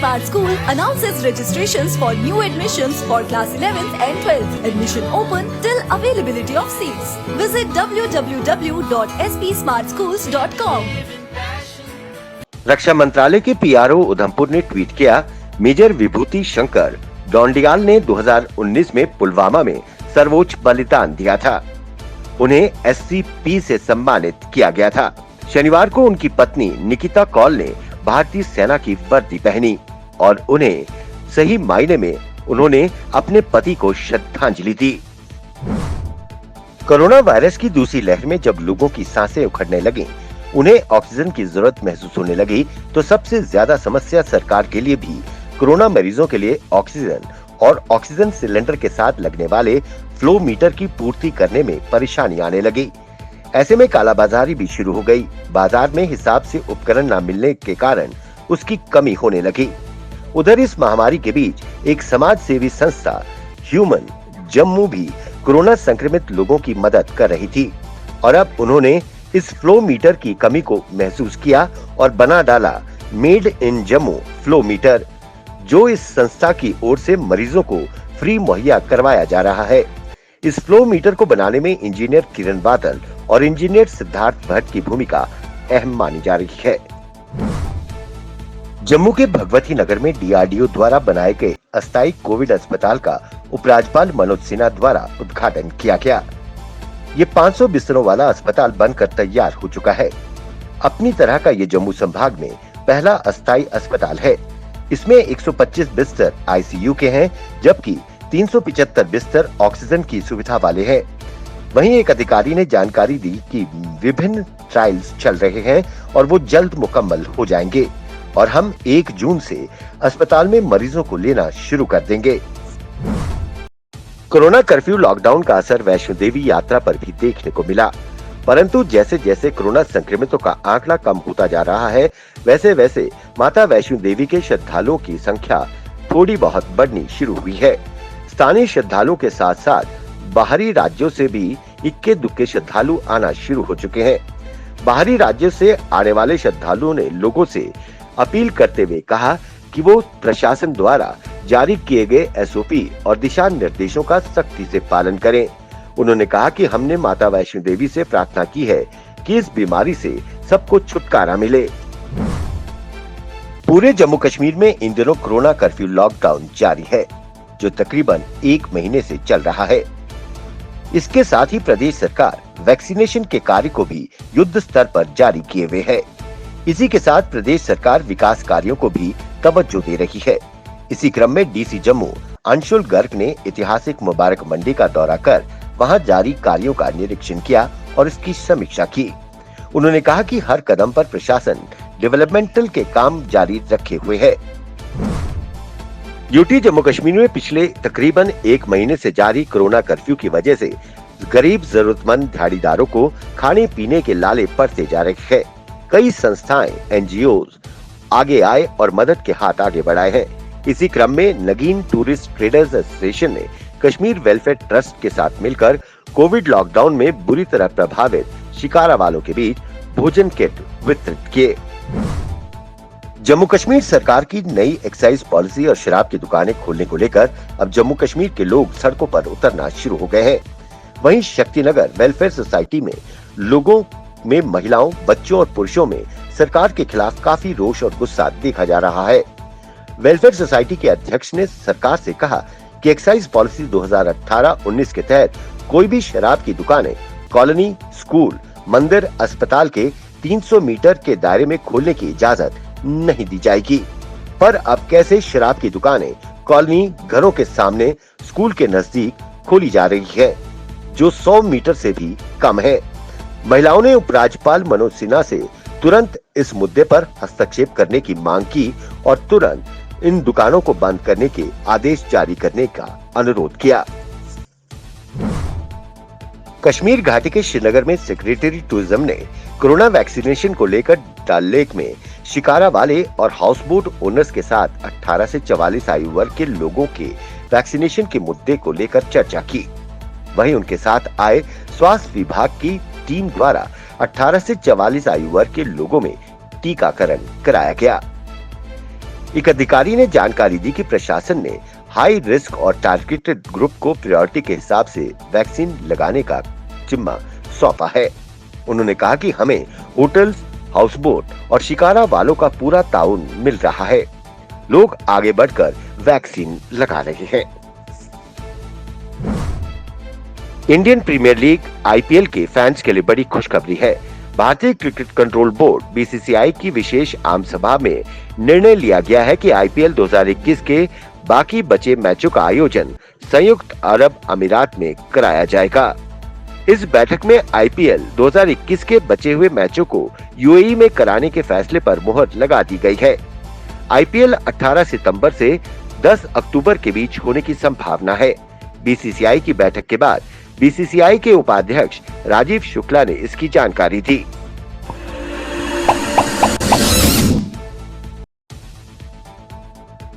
Smart School announces registrations for new admissions for class 11th and 12th. Admission open till availability of seats. Visit www.spsmartschools.com. रक्षा मंत्रालय के PRO Udhampur ने tweet किया, major विभूति शंकर डोंडियाल ने 2019 में पुलवामा में सर्वोच्च बलिदान दिया था। उन्हें एससीपी से सम्मानित किया गया था। शनिवार को उनकी पत्नी निकिता कौल ने भारतीय सेना की वर्दी पहनी और उन्हें सही मायने में उन्होंने अपने पति को श्रद्धांजलि दी। कोरोना वायरस की दूसरी लहर में जब लोगों की सांसें उखड़ने लगीं, उन्हें ऑक्सीजन की जरूरत महसूस होने लगी, तो सबसे ज्यादा समस्या सरकार के लिए भी कोरोना मरीजों के लिए ऑक्सीजन और ऑक्सीजन सिलेंडर के साथ लगने वाले फ्लो मीटर की पूर्ति करने में परेशानी आने लगी। ऐसे में कालाबाजारी भी शुरू हो गई। बाजार में हिसाब से उपकरण न मिलने के कारण उसकी कमी होने लगी। उधर इस महामारी के बीच एक समाज सेवी संस्था ह्यूमन जम्मू भी कोरोना संक्रमित लोगों की मदद कर रही थी और अब उन्होंने इस फ्लो मीटर की कमी को महसूस किया और बना डाला made in Jammu flow meter, जो इस संस्था की ओर से मरीजों को फ्री मुहैया करवाया जा रहा है। इस फ्लो मीटर को बनाने में इंजीनियर किरण बादल और इंजीनियर सिद्धार्थ भट्ट की भूमिका अहम मानी जा रही है। जम्मू के भगवती नगर में डीआरडीओ द्वारा बनाए गए अस्थायी कोविड अस्पताल का उपराज्यपाल मनोज सिन्हा द्वारा उद्घाटन किया गया। ये 500 बिस्तरों वाला अस्पताल बनकर तैयार हो चुका है। अपनी तरह का ये जम्मू संभाग में पहला अस्थायी अस्पताल है। इसमें 125 बिस्तर आईसीयू के हैं, जबकि 375 बिस्तर ऑक्सीजन की सुविधा वाले हैं। वहीं एक अधिकारी ने जानकारी दी कि विभिन्न ट्रायल्स चल रहे हैं और वो जल्द मुकम्मल हो जाएंगे और हम 1 जून से अस्पताल में मरीजों को लेना शुरू कर देंगे। कोरोना कर्फ्यू लॉकडाउन का असर वैष्णो देवी यात्रा पर भी देखने को मिला, परंतु जैसे जैसे कोरोना संक्रमितों का आंकड़ा कम होता जा रहा है, वैसे वैसे माता वैष्णो देवी के श्रद्धालुओं की संख्या थोड़ी बहुत बढ़नी शुरू हुई है। स्थानीय श्रद्धालुओं के साथ साथ बाहरी राज्यों से भी इक्के दुक्के श्रद्धालु आना शुरू हो चुके हैं। बाहरी राज्यों से आने वाले श्रद्धालुओं ने लोगों से अपील करते हुए कहा कि वो प्रशासन द्वारा जारी किए गए एसओपी और दिशा निर्देशों का सख्ती से पालन करें। उन्होंने कहा कि हमने माता वैष्णो देवी से प्रार्थना की है कि इस बीमारी से सबको छुटकारा मिले। पूरे जम्मू कश्मीर में इन दिनों कोरोना कर्फ्यू लॉकडाउन जारी है, जो तकरीबन 1 महीने से चल रहा है। इसके साथ ही प्रदेश सरकार वैक्सीनेशन के कार्य को भी युद्ध स्तर पर जारी किए हुए है। इसी के साथ प्रदेश सरकार विकास कार्यों को भी तवज्जो दे रही है। इसी क्रम में डीसी जम्मू अंशुल गर्ग ने ऐतिहासिक मुबारक मंडी का दौरा कर वहां जारी कार्यों का निरीक्षण किया और इसकी समीक्षा की। उन्होंने कहा कि हर कदम पर प्रशासन डेवलपमेंटल के काम जारी रखे हुए है। यूटी जम्मू कश्मीर में पिछले तकरीबन 1 महीने से जारी कोरोना कर्फ्यू की वजह से गरीब जरूरतमंद दिहाड़ीदारों को खाने पीने के लाले पड़ते जा रहे हैं। कई संस्थाएं, एनजीओ आगे आए और मदद के हाथ आगे बढ़ाए हैं। इसी क्रम में नगीन टूरिस्ट ट्रेडर्स एसोसिएशन ने कश्मीर वेलफेयर ट्रस्ट के साथ मिलकर कोविड लॉकडाउन में बुरी तरह प्रभावित शिकारा वालों के बीच भोजन किट वितरित किए। जम्मू कश्मीर सरकार की नई एक्साइज पॉलिसी और शराब की दुकानें खोलने को लेकर अब जम्मू कश्मीर के लोग सड़कों पर उतरना शुरू हो गए हैं। वहीं शक्तिनगर वेलफेयर सोसाइटी में लोगों में महिलाओं, बच्चों और पुरुषों में सरकार के खिलाफ काफी रोष और गुस्सा देखा जा रहा है। वेलफेयर सोसाइटी के अध्यक्ष ने सरकार से कहा कि एक्साइज पॉलिसी 2018-19 के तहत कोई भी शराब की दुकानें कॉलोनी, स्कूल, मंदिर, अस्पताल के 300 मीटर के दायरे में खोलने की इजाजत नहीं दी जाएगी। पर अब कैसे शराब की दुकानें कॉलोनी, घरों के सामने, स्कूल के नजदीक खोली जा रही है, जो 100 मीटर से भी कम है। महिलाओं ने उपराज्यपाल मनोज सिन्हा से तुरंत इस मुद्दे पर हस्तक्षेप करने की मांग की और तुरंत इन दुकानों को बंद करने के आदेश जारी करने का अनुरोध किया। कश्मीर घाटी के श्रीनगर में सेक्रेटरी टूरिज्म ने कोरोना वैक्सीनेशन को लेकर डल लेक में शिकारा वाले और हाउस बोट ओनर्स के साथ 18 से 44 आयु वर्ग के लोगों के वैक्सीनेशन के मुद्दे को लेकर चर्चा की। वहीं उनके साथ आए स्वास्थ्य विभाग की टीम द्वारा 18 से 44 आयु वर्ग के लोगों में टीकाकरण कराया गया। एक अधिकारी ने जानकारी दी कि प्रशासन ने हाई रिस्क और टारगेटेड ग्रुप को प्रायोरिटी के हिसाब से वैक्सीन लगाने का जिम्मा सौंपा है। उन्होंने कहा कि हमें होटल्स, हाउसबोट और शिकारा वालों का पूरा ताउन मिल रहा है। लोग आगे बढ़कर वैक्सीन लगा रहे हैं। इंडियन प्रीमियर लीग आईपीएल के फैंस के लिए बड़ी खुशखबरी है। भारतीय क्रिकेट कंट्रोल बोर्ड बीसीसीआई की विशेष आम सभा में निर्णय लिया गया है कि आईपीएल 2021 के बाकी बचे मैचों का आयोजन संयुक्त अरब अमीरात में कराया जाएगा। इस बैठक में आईपीएल 2021 के बचे हुए मैचों को यूएई में कराने के फैसले पर मुहर लगा दी गई है। आईपीएल 18 सितंबर से 10 अक्टूबर के बीच होने की संभावना है। बीसीसीआई की बैठक के बाद बीसीसीआई के उपाध्यक्ष राजीव शुक्ला ने इसकी जानकारी दी।